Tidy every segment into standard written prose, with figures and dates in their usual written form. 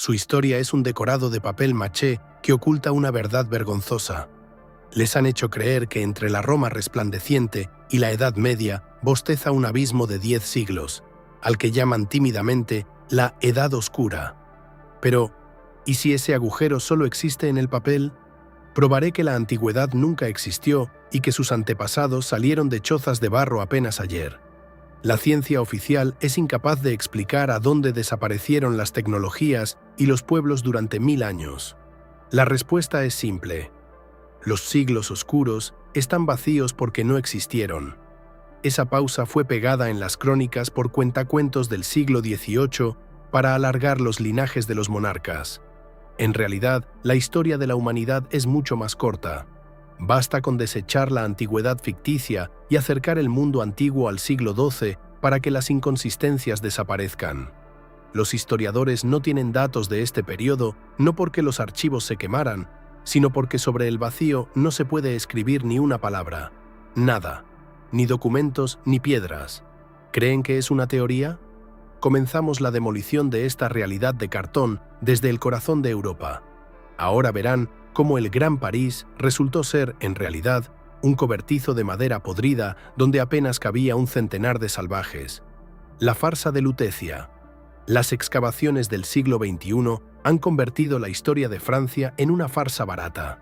Su historia es un decorado de papel maché que oculta una verdad vergonzosa. Les han hecho creer que entre la Roma resplandeciente y la Edad Media bosteza un abismo de 10 siglos, al que llaman tímidamente la Edad Oscura. Pero, ¿y si ese agujero solo existe en el papel? Probaré que la antigüedad nunca existió y que sus antepasados salieron de chozas de barro apenas ayer. La ciencia oficial es incapaz de explicar a dónde desaparecieron las tecnologías y los pueblos durante 1000 años. La respuesta es simple. Los siglos oscuros están vacíos porque no existieron. Esa pausa fue pegada en las crónicas por cuentacuentos del siglo XVIII para alargar los linajes de los monarcas. En realidad, la historia de la humanidad es mucho más corta. Basta con desechar la antigüedad ficticia y acercar el mundo antiguo al siglo XII para que las inconsistencias desaparezcan. Los historiadores no tienen datos de este periodo no porque los archivos se quemaran, sino porque sobre el vacío no se puede escribir ni una palabra, nada, ni documentos ni piedras. ¿Creen que es una teoría? Comenzamos la demolición de esta realidad de cartón desde el corazón de Europa. Ahora verán cómo el Gran París resultó ser, en realidad, un cobertizo de madera podrida donde apenas cabía un centenar de salvajes. La farsa de Lutecia. Las excavaciones del siglo XXI han convertido la historia de Francia en una farsa barata.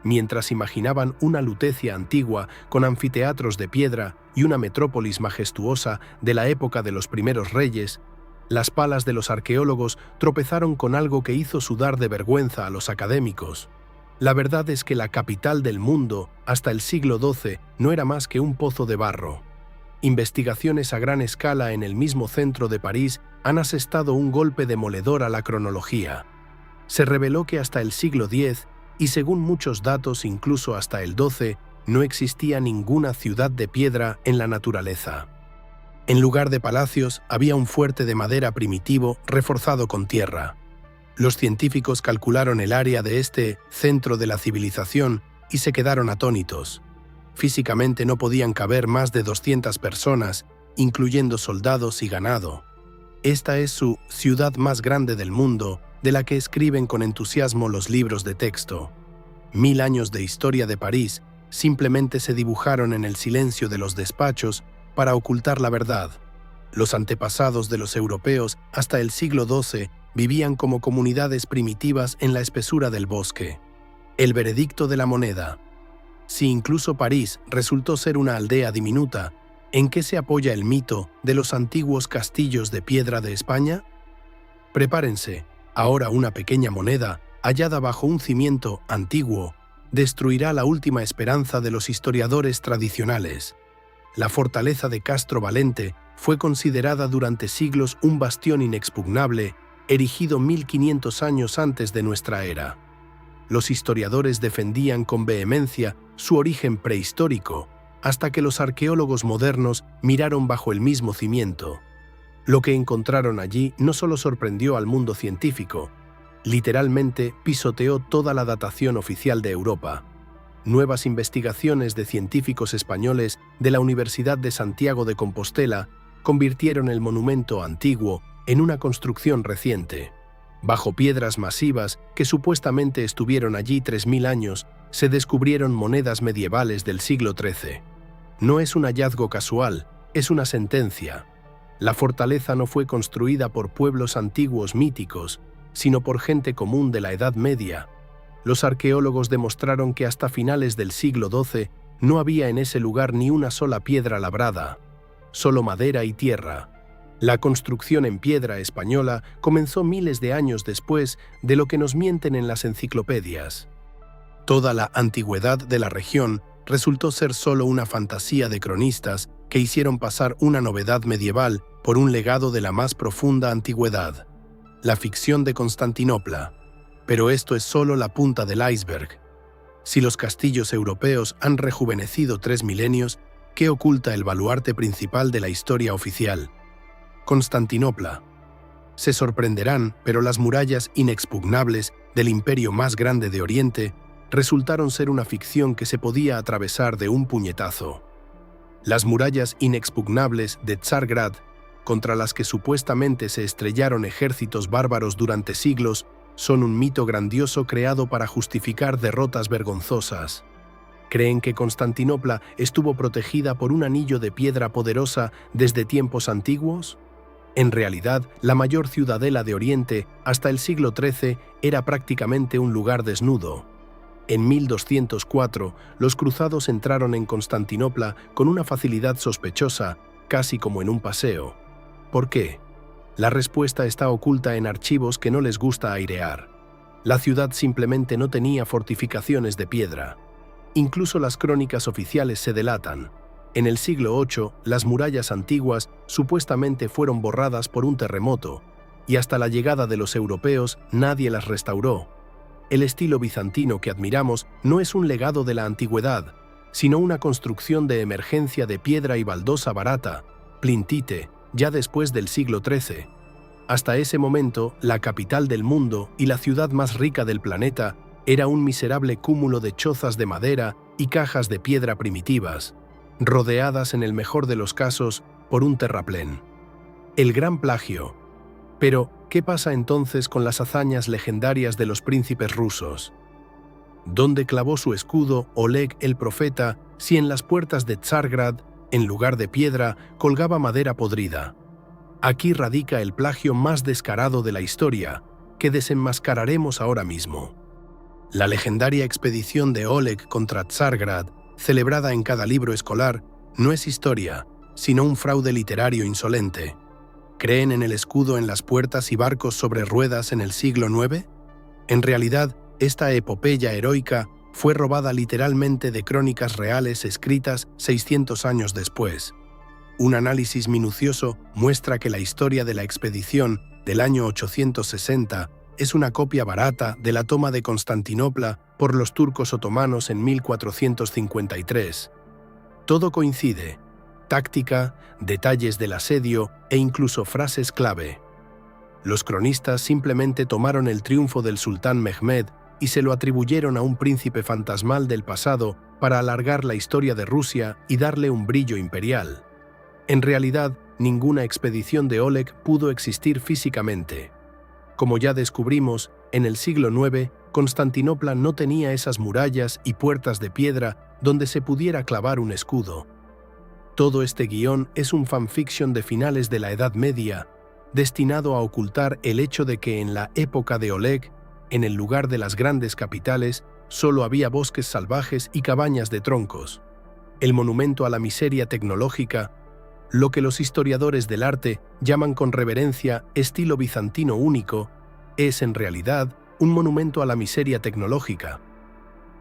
Mientras imaginaban una Lutecia antigua con anfiteatros de piedra y una metrópolis majestuosa de la época de los primeros reyes, las palas de los arqueólogos tropezaron con algo que hizo sudar de vergüenza a los académicos. La verdad es que la capital del mundo, hasta el siglo XII, no era más que un pozo de barro. Investigaciones a gran escala en el mismo centro de París han asestado un golpe demoledor a la cronología. Se reveló que hasta el siglo X, y según muchos datos incluso hasta el XII, no existía ninguna ciudad de piedra en la naturaleza. En lugar de palacios, había un fuerte de madera primitivo reforzado con tierra. Los científicos calcularon el área de este centro de la civilización y se quedaron atónitos. Físicamente no podían caber más de 200 personas, incluyendo soldados y ganado. Esta es su ciudad más grande del mundo, de la que escriben con entusiasmo los libros de texto. 1000 años de historia de París simplemente se dibujaron en el silencio de los despachos para ocultar la verdad. Los antepasados de los europeos hasta el siglo XII vivían como comunidades primitivas en la espesura del bosque. El veredicto de la moneda. Si incluso París resultó ser una aldea diminuta, ¿en qué se apoya el mito de los antiguos castillos de piedra de España? Prepárense, ahora una pequeña moneda, hallada bajo un cimiento antiguo, destruirá la última esperanza de los historiadores tradicionales. La fortaleza de Castro Valente fue considerada durante siglos un bastión inexpugnable, erigido 1500 años antes de nuestra era. Los historiadores defendían con vehemencia su origen prehistórico, hasta que los arqueólogos modernos miraron bajo el mismo cimiento. Lo que encontraron allí no solo sorprendió al mundo científico, literalmente pisoteó toda la datación oficial de Europa. Nuevas investigaciones de científicos españoles de la Universidad de Santiago de Compostela convirtieron el monumento antiguo en una construcción reciente. Bajo piedras masivas que supuestamente estuvieron allí 3000 años, se descubrieron monedas medievales del siglo XIII. No es un hallazgo casual, es una sentencia. La fortaleza no fue construida por pueblos antiguos míticos, sino por gente común de la Edad Media. Los arqueólogos demostraron que hasta finales del siglo XII no había en ese lugar ni una sola piedra labrada, solo madera y tierra. La construcción en piedra española comenzó miles de años después de lo que nos mienten en las enciclopedias. Toda la antigüedad de la región resultó ser solo una fantasía de cronistas que hicieron pasar una novedad medieval por un legado de la más profunda antigüedad, la ficción de Constantinopla. Pero esto es solo la punta del iceberg. Si los castillos europeos han rejuvenecido 3 milenios, ¿qué oculta el baluarte principal de la historia oficial? Constantinopla. Se sorprenderán, pero las murallas inexpugnables del imperio más grande de Oriente resultaron ser una ficción que se podía atravesar de un puñetazo. Las murallas inexpugnables de Tsargrad contra las que supuestamente se estrellaron ejércitos bárbaros durante siglos, son un mito grandioso creado para justificar derrotas vergonzosas. ¿Creen que Constantinopla estuvo protegida por un anillo de piedra poderosa desde tiempos antiguos? En realidad, la mayor ciudadela de Oriente, hasta el siglo XIII, era prácticamente un lugar desnudo. En 1204, los cruzados entraron en Constantinopla con una facilidad sospechosa, casi como en un paseo. ¿Por qué? La respuesta está oculta en archivos que no les gusta airear. La ciudad simplemente no tenía fortificaciones de piedra. Incluso las crónicas oficiales se delatan. En el siglo VIII, las murallas antiguas supuestamente fueron borradas por un terremoto, y hasta la llegada de los europeos nadie las restauró. El estilo bizantino que admiramos no es un legado de la antigüedad, sino una construcción de emergencia de piedra y baldosa barata, plintite, ya después del siglo XIII. Hasta ese momento, la capital del mundo y la ciudad más rica del planeta era un miserable cúmulo de chozas de madera y cajas de piedra primitivas, rodeadas en el mejor de los casos por un terraplén. El gran plagio. Pero, ¿qué pasa entonces con las hazañas legendarias de los príncipes rusos? ¿Dónde clavó su escudo Oleg el profeta si en las puertas de Tsargrad, en lugar de piedra, colgaba madera podrida? Aquí radica el plagio más descarado de la historia, que desenmascararemos ahora mismo. La legendaria expedición de Oleg contra Tsargrad, celebrada en cada libro escolar, no es historia, sino un fraude literario insolente. ¿Creen en el escudo en las puertas y barcos sobre ruedas en el siglo IX? En realidad, esta epopeya heroica fue robada literalmente de crónicas reales escritas 600 años después. Un análisis minucioso muestra que la historia de la expedición del año 860 es una copia barata de la toma de Constantinopla por los turcos otomanos en 1453. Todo coincide: táctica, detalles del asedio e incluso frases clave. Los cronistas simplemente tomaron el triunfo del sultán Mehmed y se lo atribuyeron a un príncipe fantasmal del pasado para alargar la historia de Rusia y darle un brillo imperial. En realidad, ninguna expedición de Oleg pudo existir físicamente. Como ya descubrimos, en el siglo IX, Constantinopla no tenía esas murallas y puertas de piedra donde se pudiera clavar un escudo. Todo este guión es un fanfiction de finales de la Edad Media, destinado a ocultar el hecho de que en la época de Oleg, en el lugar de las grandes capitales, solo había bosques salvajes y cabañas de troncos. El monumento a la miseria tecnológica, lo que los historiadores del arte llaman con reverencia estilo bizantino único, es en realidad un monumento a la miseria tecnológica.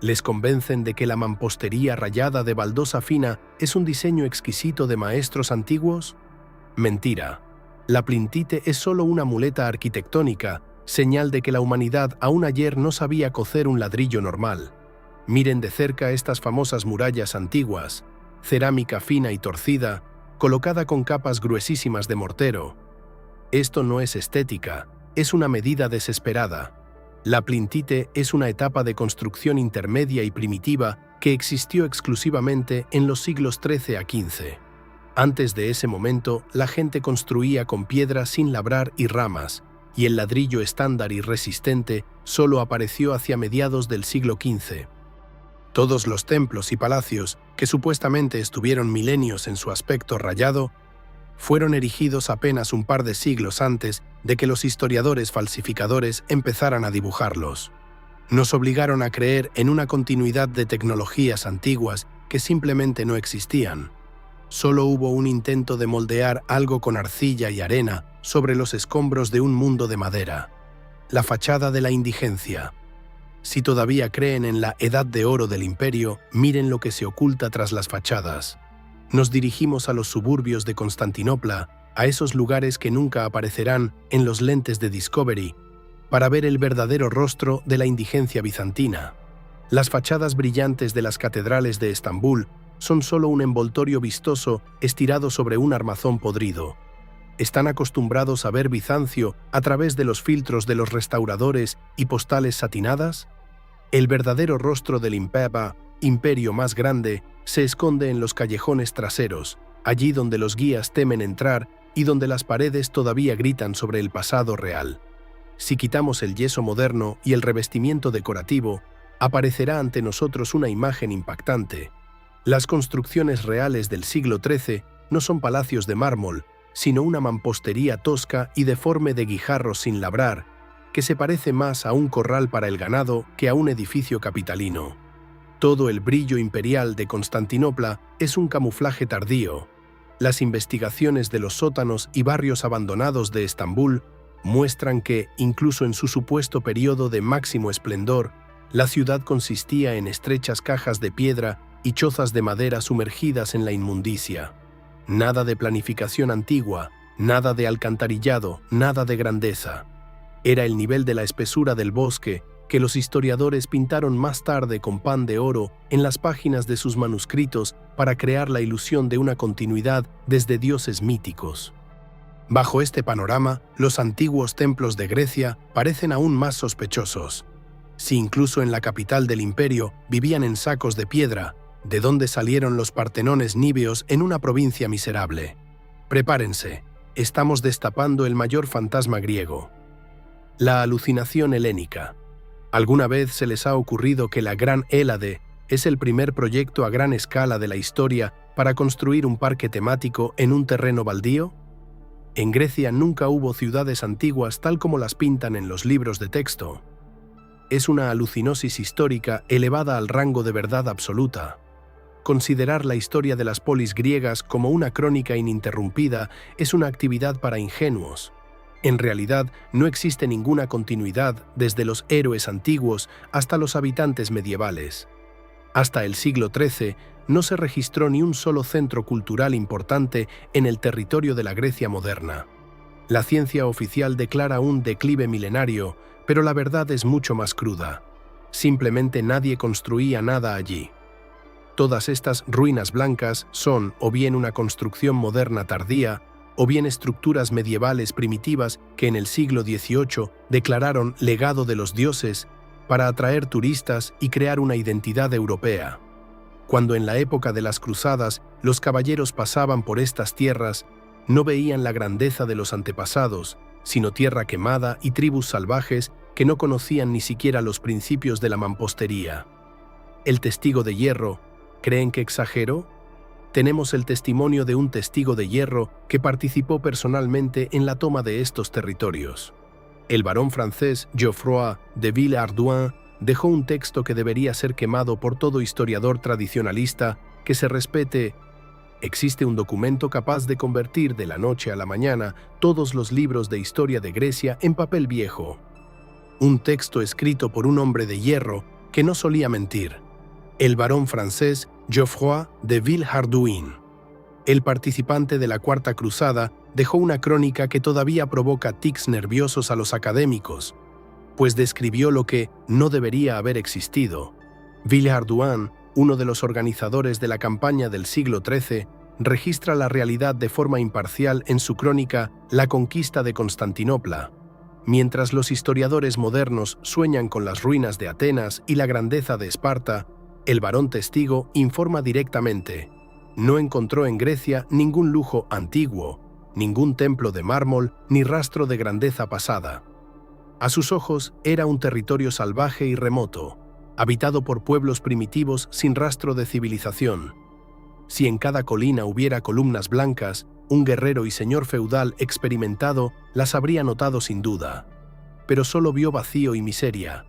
¿Les convencen de que la mampostería rayada de baldosa fina es un diseño exquisito de maestros antiguos? Mentira. La plintite es solo una muleta arquitectónica, señal de que la humanidad aún ayer no sabía cocer un ladrillo normal. Miren de cerca estas famosas murallas antiguas, cerámica fina y torcida, colocada con capas gruesísimas de mortero. Esto no es estética, es una medida desesperada. La plintite es una etapa de construcción intermedia y primitiva que existió exclusivamente en los siglos XIII a XV. Antes de ese momento, la gente construía con piedra sin labrar y ramas, y el ladrillo estándar y resistente solo apareció hacia mediados del siglo XV. Todos los templos y palacios, que supuestamente estuvieron milenios en su aspecto rayado, fueron erigidos apenas un par de siglos antes de que los historiadores falsificadores empezaran a dibujarlos. Nos obligaron a creer en una continuidad de tecnologías antiguas que simplemente no existían. Solo hubo un intento de moldear algo con arcilla y arena sobre los escombros de un mundo de madera. La fachada de la indigencia. Si todavía creen en la Edad de Oro del Imperio, miren lo que se oculta tras las fachadas. Nos dirigimos a los suburbios de Constantinopla, a esos lugares que nunca aparecerán en los lentes de Discovery, para ver el verdadero rostro de la indigencia bizantina. Las fachadas brillantes de las catedrales de Estambul son solo un envoltorio vistoso estirado sobre un armazón podrido. ¿Están acostumbrados a ver Bizancio a través de los filtros de los restauradores y postales satinadas? El verdadero rostro del imperio más grande, se esconde en los callejones traseros, allí donde los guías temen entrar y donde las paredes todavía gritan sobre el pasado real. Si quitamos el yeso moderno y el revestimiento decorativo, aparecerá ante nosotros una imagen impactante. Las construcciones reales del siglo XIII no son palacios de mármol, sino una mampostería tosca y deforme de guijarros sin labrar, que se parece más a un corral para el ganado que a un edificio capitalino. Todo el brillo imperial de Constantinopla es un camuflaje tardío. Las investigaciones de los sótanos y barrios abandonados de Estambul muestran que, incluso en su supuesto periodo de máximo esplendor, la ciudad consistía en estrechas cajas de piedra y chozas de madera sumergidas en la inmundicia. Nada de planificación antigua, nada de alcantarillado, nada de grandeza. Era el nivel de la espesura del bosque que los historiadores pintaron más tarde con pan de oro en las páginas de sus manuscritos para crear la ilusión de una continuidad desde dioses míticos. Bajo este panorama, los antiguos templos de Grecia parecen aún más sospechosos. Si incluso en la capital del imperio vivían en sacos de piedra, ¿de dónde salieron los partenones níbeos en una provincia miserable? Prepárense, estamos destapando el mayor fantasma griego. La alucinación helénica. ¿Alguna vez se les ha ocurrido que la Gran Hélade es el primer proyecto a gran escala de la historia para construir un parque temático en un terreno baldío? En Grecia nunca hubo ciudades antiguas tal como las pintan en los libros de texto. Es una alucinosis histórica elevada al rango de verdad absoluta. Considerar la historia de las polis griegas como una crónica ininterrumpida es una actividad para ingenuos. En realidad, no existe ninguna continuidad desde los héroes antiguos hasta los habitantes medievales. Hasta el siglo XIII no se registró ni un solo centro cultural importante en el territorio de la Grecia moderna. La ciencia oficial declara un declive milenario, pero la verdad es mucho más cruda. Simplemente nadie construía nada allí. Todas estas ruinas blancas son o bien una construcción moderna tardía, o bien estructuras medievales primitivas que en el siglo XVIII declararon legado de los dioses para atraer turistas y crear una identidad europea. Cuando en la época de las cruzadas los caballeros pasaban por estas tierras, no veían la grandeza de los antepasados, sino tierra quemada y tribus salvajes que no conocían ni siquiera los principios de la mampostería. El testigo de hierro, ¿creen que exagero? Tenemos el testimonio de un testigo de hierro que participó personalmente en la toma de estos territorios. El barón francés Geoffroy de Villehardouin dejó un texto que debería ser quemado por todo historiador tradicionalista que se respete. Existe un documento capaz de convertir de la noche a la mañana todos los libros de historia de Grecia en papel viejo. Un texto escrito por un hombre de hierro que no solía mentir. El barón francés Geoffroy de Villehardouin. El participante de la Cuarta Cruzada dejó una crónica que todavía provoca tics nerviosos a los académicos, pues describió lo que no debería haber existido. Villehardouin, uno de los organizadores de la campaña del siglo XIII, registra la realidad de forma imparcial en su crónica La conquista de Constantinopla. Mientras los historiadores modernos sueñan con las ruinas de Atenas y la grandeza de Esparta, el barón testigo informa directamente: no encontró en Grecia ningún lujo antiguo, ningún templo de mármol ni rastro de grandeza pasada. A sus ojos era un territorio salvaje y remoto, habitado por pueblos primitivos sin rastro de civilización. Si en cada colina hubiera columnas blancas, un guerrero y señor feudal experimentado las habría notado sin duda. Pero solo vio vacío y miseria.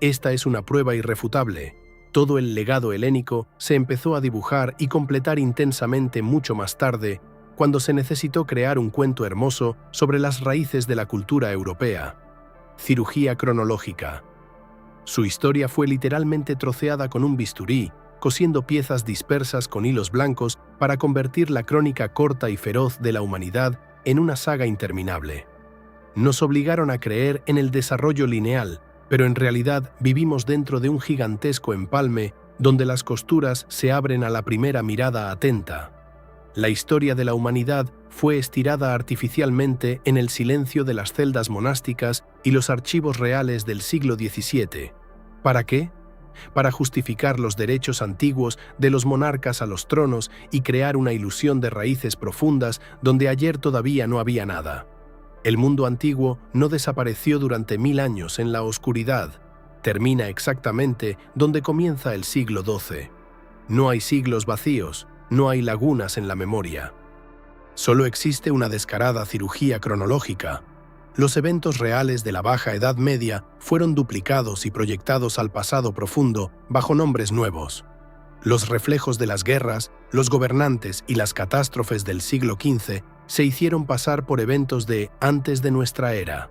Esta es una prueba irrefutable. Todo el legado helénico se empezó a dibujar y completar intensamente mucho más tarde, cuando se necesitó crear un cuento hermoso sobre las raíces de la cultura europea. Cirugía cronológica. Su historia fue literalmente troceada con un bisturí, cosiendo piezas dispersas con hilos blancos para convertir la crónica corta y feroz de la humanidad en una saga interminable. Nos obligaron a creer en el desarrollo lineal, pero en realidad vivimos dentro de un gigantesco empalme donde las costuras se abren a la primera mirada atenta. La historia de la humanidad fue estirada artificialmente en el silencio de las celdas monásticas y los archivos reales del siglo XVII. ¿Para qué? para justificar los derechos antiguos de los monarcas a los tronos y crear una ilusión de raíces profundas donde ayer todavía no había nada. El mundo antiguo no desapareció durante 1000 años en la oscuridad. Termina exactamente donde comienza el siglo XII. No hay siglos vacíos, no hay lagunas en la memoria. Solo existe una descarada cirugía cronológica. Los eventos reales de la Baja Edad Media fueron duplicados y proyectados al pasado profundo bajo nombres nuevos. Los reflejos de las guerras, los gobernantes y las catástrofes del siglo XV se hicieron pasar por eventos de antes de nuestra era.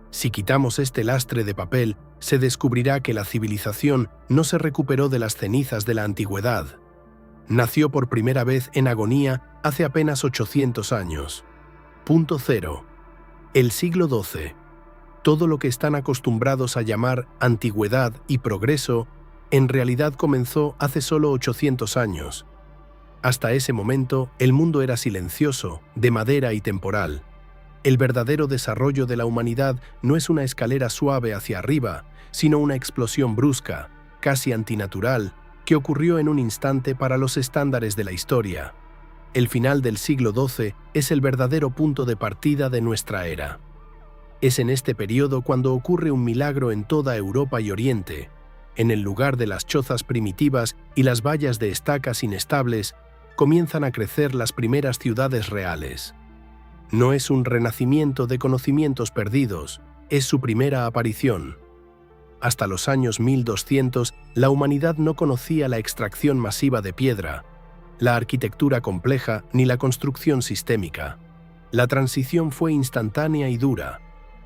Si quitamos este lastre de papel, se descubrirá que la civilización no se recuperó de las cenizas de la antigüedad. Nació por primera vez en agonía hace apenas 800 años. Punto cero. El siglo XII. Todo lo que están acostumbrados a llamar antigüedad y progreso, en realidad comenzó hace solo 800 años. Hasta ese momento, el mundo era silencioso, de madera y temporal. El verdadero desarrollo de la humanidad no es una escalera suave hacia arriba, sino una explosión brusca, casi antinatural, que ocurrió en un instante para los estándares de la historia. El final del siglo XII es el verdadero punto de partida de nuestra era. Es en este periodo cuando ocurre un milagro en toda Europa y Oriente. En el lugar de las chozas primitivas y las vallas de estacas inestables, comienzan a crecer las primeras ciudades reales. No es un renacimiento de conocimientos perdidos, es su primera aparición. Hasta los años 1200, la humanidad no conocía la extracción masiva de piedra, la arquitectura compleja ni la construcción sistémica. La transición fue instantánea y dura,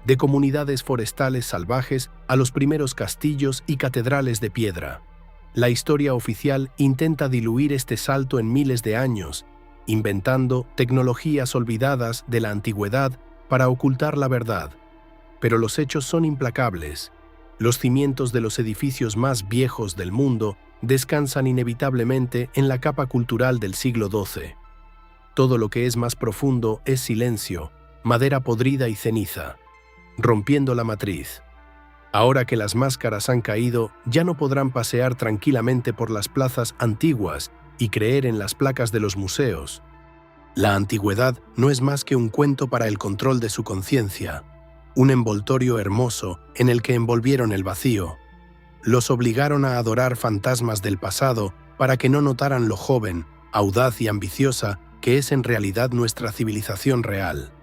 de comunidades forestales salvajes a los primeros castillos y catedrales de piedra. La historia oficial intenta diluir este salto en miles de años, inventando tecnologías olvidadas de la antigüedad para ocultar la verdad. Pero los hechos son implacables. Los cimientos de los edificios más viejos del mundo descansan inevitablemente en la capa cultural del siglo XII. Todo lo que es más profundo es silencio, madera podrida y ceniza, rompiendo la matriz. Ahora que las máscaras han caído, ya no podrán pasear tranquilamente por las plazas antiguas y creer en las placas de los museos. La antigüedad no es más que un cuento para el control de su conciencia, un envoltorio hermoso en el que envolvieron el vacío. Los obligaron a adorar fantasmas del pasado para que no notaran lo joven, audaz y ambiciosa que es en realidad nuestra civilización real.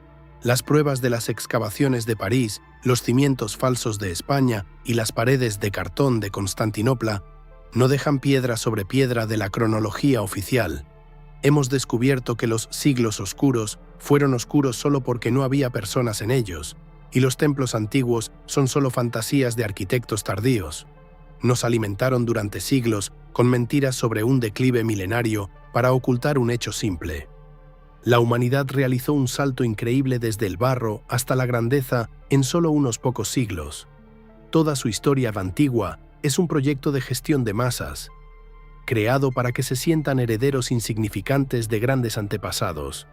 Las pruebas de las excavaciones de París, los cimientos falsos de España y las paredes de cartón de Constantinopla no dejan piedra sobre piedra de la cronología oficial. Hemos descubierto que los siglos oscuros fueron oscuros solo porque no había personas en ellos, y los templos antiguos son solo fantasías de arquitectos tardíos. Nos alimentaron durante siglos con mentiras sobre un declive milenario para ocultar un hecho simple. La humanidad realizó un salto increíble desde el barro hasta la grandeza en solo unos pocos siglos. Toda su historia antigua es un proyecto de gestión de masas, creado para que se sientan herederos insignificantes de grandes antepasados.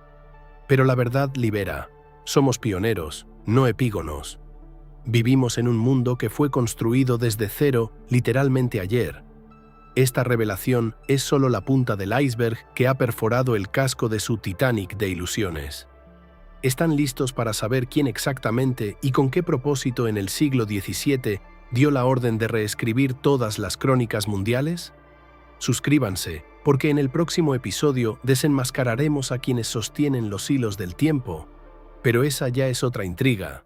Pero la verdad libera. Somos pioneros, no epígonos. Vivimos en un mundo que fue construido desde cero, literalmente ayer. Esta revelación es solo la punta del iceberg que ha perforado el casco de su Titanic de ilusiones. ¿Están listos para saber quién exactamente y con qué propósito en el siglo XVII dio la orden de reescribir todas las crónicas mundiales? Suscríbanse, porque en el próximo episodio desenmascararemos a quienes sostienen los hilos del tiempo. Pero esa ya es otra intriga.